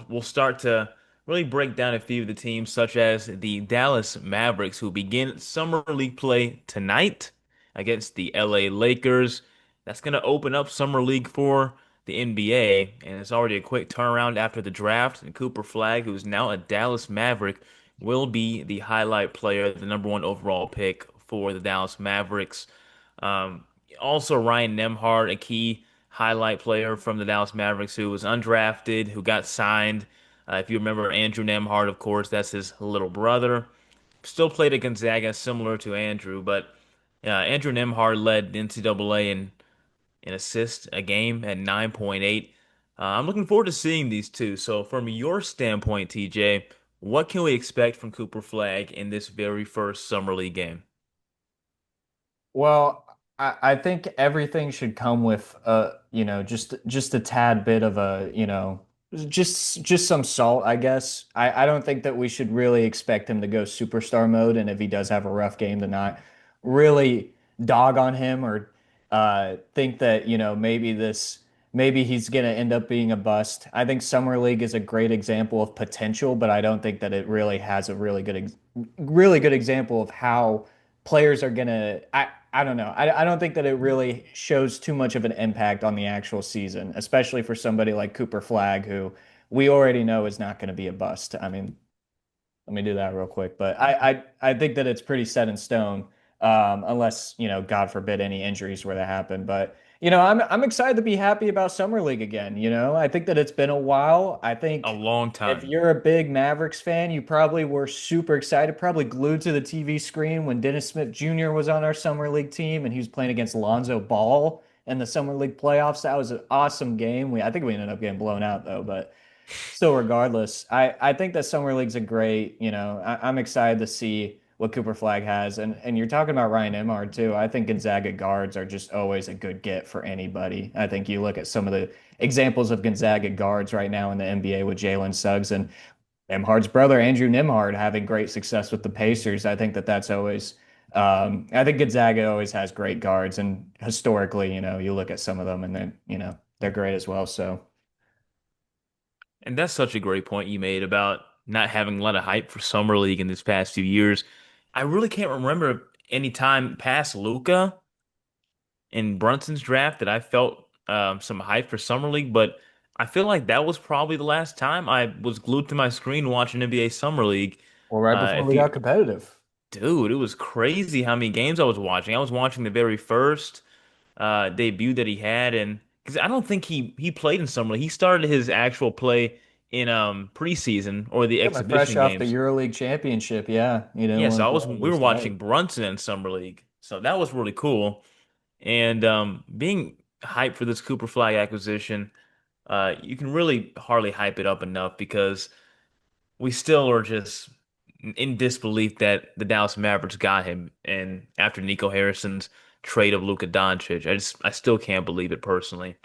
we'll start to really break down a few of the teams, such as the Dallas Mavericks, who begin summer league play tonight against the LA Lakers. That's going to open up summer league for the NBA, and it's already a quick turnaround after the draft. And Cooper Flagg, who is now a Dallas Maverick, will be the highlight player, the number one overall pick for the Dallas Mavericks. Um, Also, Ryan Nembhard, a key highlight player from the Dallas Mavericks, who was undrafted, who got signed. If you remember Andrew Nembhard, of course, that's his little brother. Still played at Gonzaga, similar to Andrew, but Andrew Nembhard led the NCAA in assists a game at 9.8. I'm looking forward to seeing these two. So, from your standpoint, TJ, what can we expect from Cooper Flagg in this very first Summer League game? Well, I think everything should come with just a tad bit of just some salt, I guess. I don't think that we should really expect him to go superstar mode, and if he does have a rough game, to not really dog on him or think that, maybe he's gonna end up being a bust. I think Summer League is a great example of potential, but I don't think that it really has a really good example of how players are gonna. I don't know. I don't think that it really shows too much of an impact on the actual season, especially for somebody like Cooper Flagg, who we already know is not going to be a bust. I mean, let me do that real quick. But I think that it's pretty set in stone, unless, God forbid, any injuries were to happen. But I'm excited to be happy about Summer League again. I think that it's been a while. I A think long if time. you're a big Mavericks fan, you probably were super excited, probably glued to the TV screen when Dennis Smith Jr. was on our Summer League team and he was playing against Lonzo Ball in the Summer League playoffs. That was an awesome game. I think we ended up getting blown out though, but still, regardless, I think that Summer League's a great, I'm excited to see what Cooper Flag has. And you're talking about Ryan Emard too. I think Gonzaga guards are just always a good get for anybody. I think you look at some of the examples of Gonzaga guards right now in the NBA with Jalen Suggs and Emhard's brother, Andrew Nembhard, having great success with the Pacers. I think that that's always, I think Gonzaga always has great guards. And historically, you look at some of them and then, they're great as well. So. And that's such a great point you made about not having a lot of hype for Summer League in this past few years. I really can't remember any time past Luca in Brunson's draft that I felt some hype for Summer League, but I feel like that was probably the last time I was glued to my screen watching NBA Summer League. Well, right before If we you, got competitive. Dude, it was crazy how many games I was watching. I was watching the very first debut that he had, and because I don't think he played in summer league. He started his actual play in preseason or the Coming fresh exhibition off the games. EuroLeague championship, yeah, Yeah, so we he were was tight. watching Brunson in summer league, so that was really cool. And being hyped for this Cooper Flag acquisition, you can really hardly hype it up enough because we still are just in disbelief that the Dallas Mavericks got him. And after Nico Harrison's trade of Luka Doncic, I still can't believe it personally.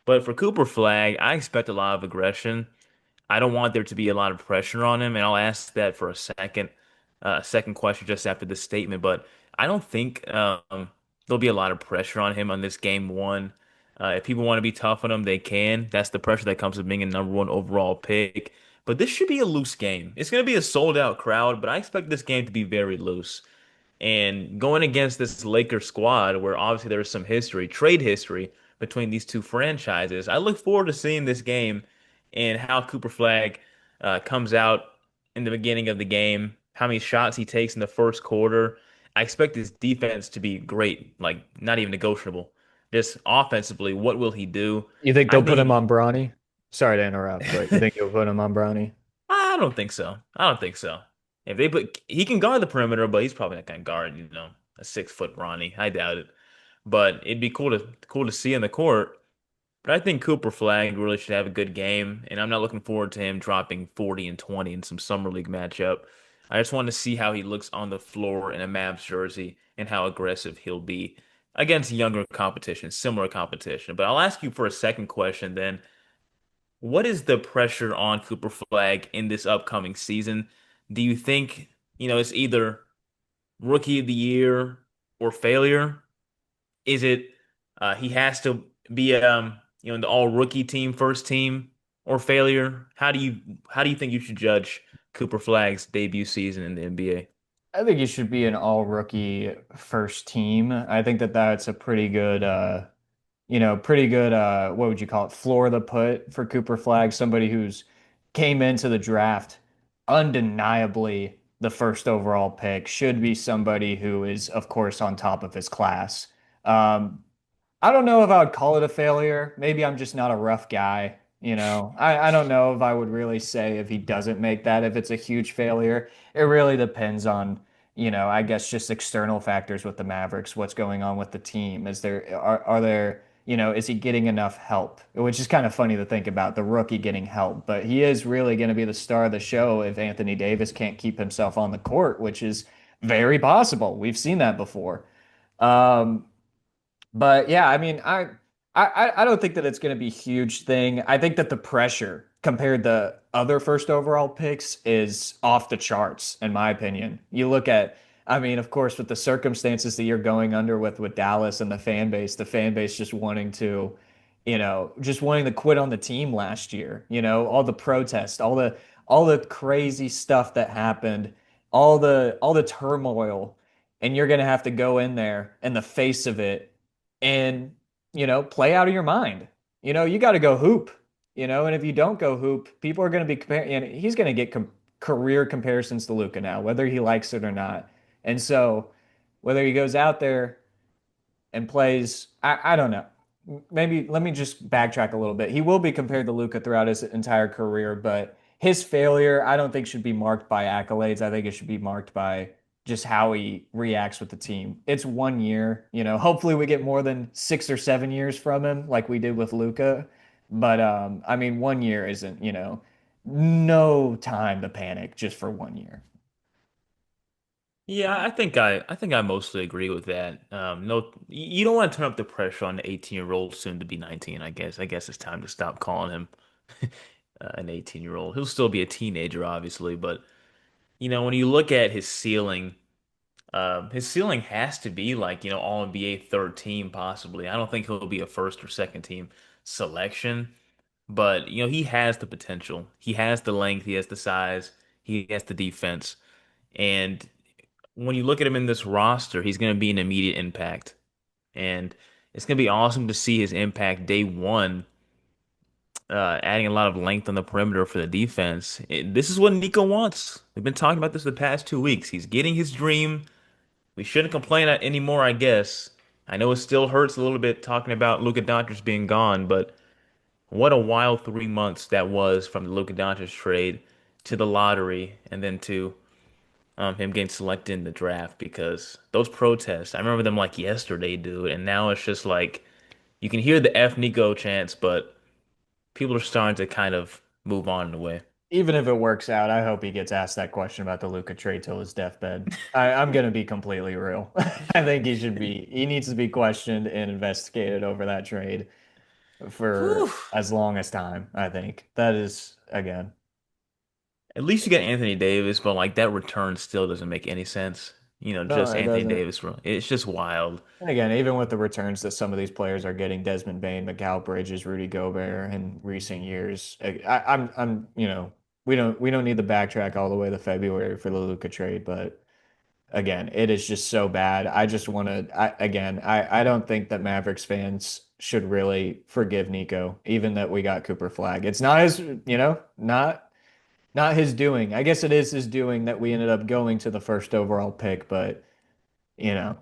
But for Cooper Flag, I expect a lot of aggression. I don't want there to be a lot of pressure on him, and I'll ask that for a second question just after this statement. But I don't think there'll be a lot of pressure on him on this game one. If people want to be tough on him, they can. That's the pressure that comes with being a number one overall pick. But this should be a loose game. It's going to be a sold out crowd, but I expect this game to be very loose. And going against this Lakers squad, where obviously there's some history, trade history between these two franchises, I look forward to seeing this game and how Cooper Flag comes out in the beginning of the game, how many shots he takes in the first quarter. I expect his defense to be great, like not even negotiable. Just offensively, what will he do? You think I they'll put him think on Bronny? Sorry to interrupt, but you think you'll put him on Bronny? I don't think so. I don't think so. If they put, he can guard the perimeter, but he's probably not going to guard, a 6 foot Ronnie. I doubt it. But it'd be cool to see in the court. But I think Cooper Flag really should have a good game, and I'm not looking forward to him dropping 40 and 20 in some summer league matchup. I just want to see how he looks on the floor in a Mavs jersey and how aggressive he'll be against younger competition, similar competition. But I'll ask you for a second question then. What is the pressure on Cooper Flag in this upcoming season? Do you think, it's either rookie of the year or failure? Is it he has to be in the all rookie team, first team, or failure? How do you think you should judge Cooper Flagg's debut season in the NBA? I think he should be an all rookie first team. I think that that's a pretty good pretty good what would you call it? Floor of the put for Cooper Flagg, somebody who's came into the draft undeniably the first overall pick, should be somebody who is, of course, on top of his class. Um, I don't know if I would call it a failure. Maybe I'm just not a rough guy. I don't know if I would really say if he doesn't make that, if it's a huge failure. It really depends on, I guess just external factors with the Mavericks, what's going on with the team. Are there, is he getting enough help? Which is kind of funny to think about, the rookie getting help, but he is really going to be the star of the show if Anthony Davis can't keep himself on the court, which is very possible. We've seen that before. Um, but yeah, I mean, I don't think that it's going to be a huge thing. I think that the pressure compared to other first overall picks is off the charts, in my opinion. You look at, I mean, of course, with the circumstances that you're going under with Dallas and the fan base just wanting to, just wanting to quit on the team last year. All the protests, all the crazy stuff that happened, all the turmoil, and you're going to have to go in there in the face of it and play out of your mind. You got to go hoop. And if you don't go hoop, people are going to be comparing. And he's going to get career comparisons to Luca now, whether he likes it or not. And so, whether he goes out there and plays, I don't know. Maybe let me just backtrack a little bit. He will be compared to Luca throughout his entire career, but his failure, I don't think should be marked by accolades. I think it should be marked by just how he reacts with the team. It's 1 year, hopefully we get more than 6 or 7 years from him like we did with Luca. But I mean, 1 year isn't, no time to panic just for 1 year. Yeah, I think I mostly agree with that. No, you don't want to turn up the pressure on the 18-year-old soon to be 19, I guess. I guess it's time to stop calling him an 18-year-old. He'll still be a teenager, obviously, but when you look at his ceiling has to be like, all NBA third team possibly. I don't think he'll be a first or second team selection, but he has the potential. He has the length, he has the size, he has the defense. And when you look at him in this roster, he's going to be an immediate impact. And it's going to be awesome to see his impact day one, adding a lot of length on the perimeter for the defense. This is what Nico wants. We've been talking about this the past 2 weeks. He's getting his dream. We shouldn't complain anymore, I guess. I know it still hurts a little bit talking about Luka Doncic being gone, but what a wild 3 months that was from the Luka Doncic trade to the lottery and then to him getting selected in the draft because those protests, I remember them like yesterday, dude, and now it's just like you can hear the F Nico chants, but people are starting to kind of move on in a way. Even if it works out, I hope he gets asked that question about the Luka trade till his deathbed. I'm going to be completely real. I think he needs to be questioned and investigated over that trade Whew. for as long as time, I think. That is, again, At least you got Anthony Davis, but like that return still doesn't make any sense. no, Just it Anthony doesn't. Davis. It's just wild. And again, even with the returns that some of these players are getting, Desmond Bain, Mikal Bridges, Rudy Gobert in recent years, we don't need to backtrack all the way to February for the Luka trade, but again, it is just so bad. I just want to, I don't think that Mavericks fans should really forgive Nico, even that we got Cooper Flag. It's not his, not his doing. I guess it is his doing that we ended up going to the first overall pick, but you know,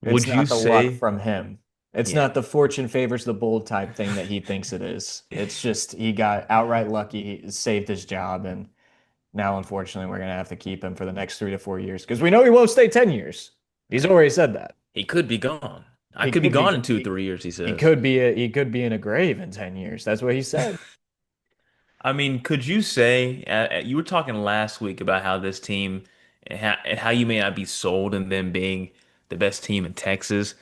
it's Would you not the luck say, from him. It's yeah, not the fortune favors the bold type thing that he thinks it is. It's just he got outright lucky, he saved his job, and now unfortunately we're gonna have to keep him for the next 3 to 4 years because we know he won't stay 10 years. He's already said that. he could be gone. I He could be could gone be in two, 3 years, he he says. could be in a grave in 10 years. That's what he said. I mean, could you say, you were talking last week about how this team and how you may not be sold in them being the best team in Texas.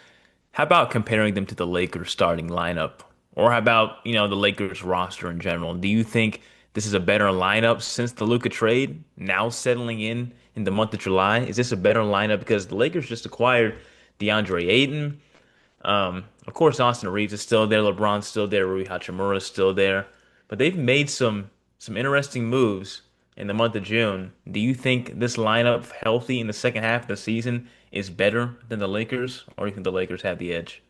How about comparing them to the Lakers starting lineup? Or how about, the Lakers roster in general? Do you think this is a better lineup since the Luka trade? Now settling in the month of July, is this a better lineup because the Lakers just acquired DeAndre Ayton? Of course, Austin Reeves is still there, LeBron's still there, Rui Hachimura is still there. but they've made some interesting moves in the month of June. Do you think this lineup healthy in the second half of the season is better than the Lakers, or do you think the Lakers have the edge?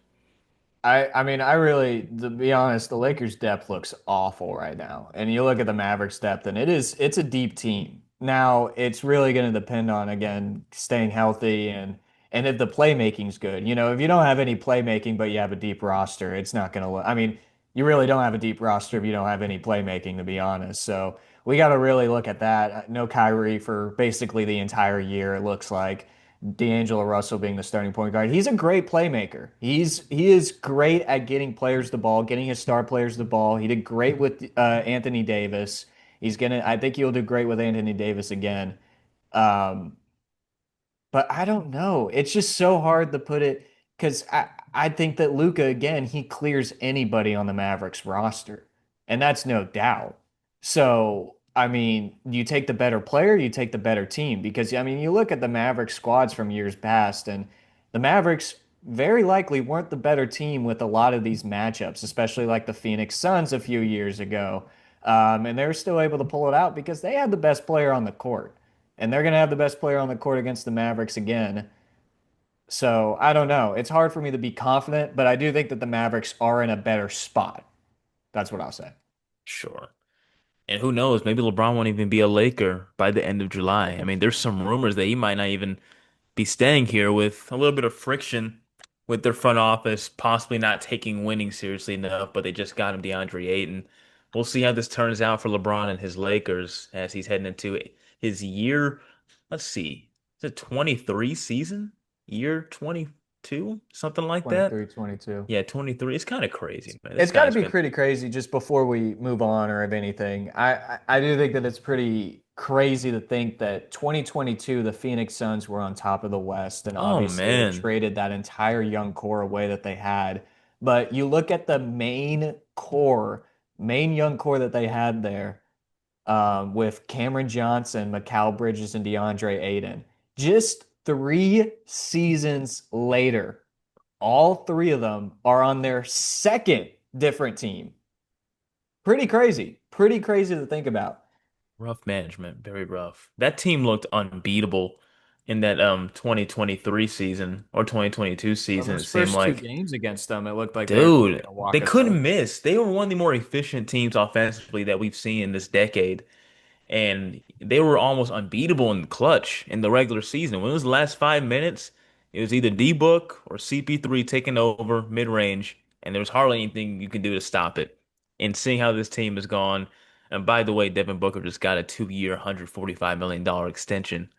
I mean, I really, to be honest, the Lakers' depth looks awful right now. And you look at the Mavericks' depth, and it's a deep team. Now, it's really going to depend on, again, staying healthy and if the playmaking's good. You know, if you don't have any playmaking, but you have a deep roster, it's not going to look. I mean, you really don't have a deep roster if you don't have any playmaking, to be honest. So we got to really look at that. No Kyrie for basically the entire year, it looks like. D'Angelo Russell being the starting point guard. He's a great playmaker. He is great at getting players the ball, getting his star players the ball. He did great with Anthony Davis. I think he'll do great with Anthony Davis again. Um, but I don't know. It's just so hard to put it because I think that Luca, again, he clears anybody on the Mavericks roster. And that's no doubt. So, I mean, you take the better player, you take the better team. Because, I mean, you look at the Mavericks squads from years past, and the Mavericks very likely weren't the better team with a lot of these matchups, especially like the Phoenix Suns a few years ago. And they were still able to pull it out because they had the best player on the court and they're going to have the best player on the court against the Mavericks again. So I don't know. It's hard for me to be confident, but I do think that the Mavericks are in a better spot. That's what I'll say. Sure. And who knows, maybe LeBron won't even be a Laker by the end of July. I mean, there's some rumors that he might not even be staying here with a little bit of friction with their front office, possibly not taking winning seriously enough, but they just got him DeAndre Ayton. We'll see how this turns out for LeBron and his Lakers as he's heading into his year. Let's see, is it 23 season? Year 22? Something like that? 23, 22. Yeah, 23. It's kind of crazy, man. This It's got to guy's be been, pretty crazy just before we move on or if anything. I do think that it's pretty crazy to think that 2022, the Phoenix Suns were on top of the West, and oh obviously they man, traded that entire young core away that they had. But you look at the main core, main young core that they had there, with Cameron Johnson, Mikal Bridges, and DeAndre Ayton. Just 3 seasons later, all three of them are on their second different team. Pretty crazy. Pretty crazy to think about. rough management, very rough. That team looked unbeatable in that 2023 season or 2022 Well, season, it those seemed first two like. games against them, it looked like they were just Dude, going to they walk us couldn't over. miss. They were one of the more efficient teams offensively that we've seen in this decade. And they were almost unbeatable in the clutch in the regular season. When it was the last 5 minutes, it was either D-Book or CP3 taking over mid-range, and there was hardly anything you could do to stop it. And seeing how this team has gone, and by the way, Devin Booker just got a 2-year, $145 million extension.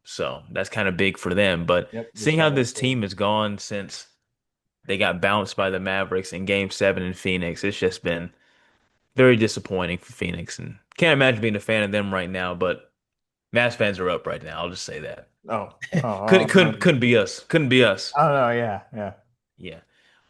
So that's kind of big for them. But Yep, just seeing how saw that this too. team has gone since they got bounced by the Mavericks in Game 7 in Phoenix, it's just been very disappointing for Phoenix, and can't imagine being a fan of them right now. But Mavs fans are up right now. I'll just say that. Oh, oh, Couldn't oh, couldn't couldn't be us. Couldn't be us. oh no, yeah, yeah. Yeah.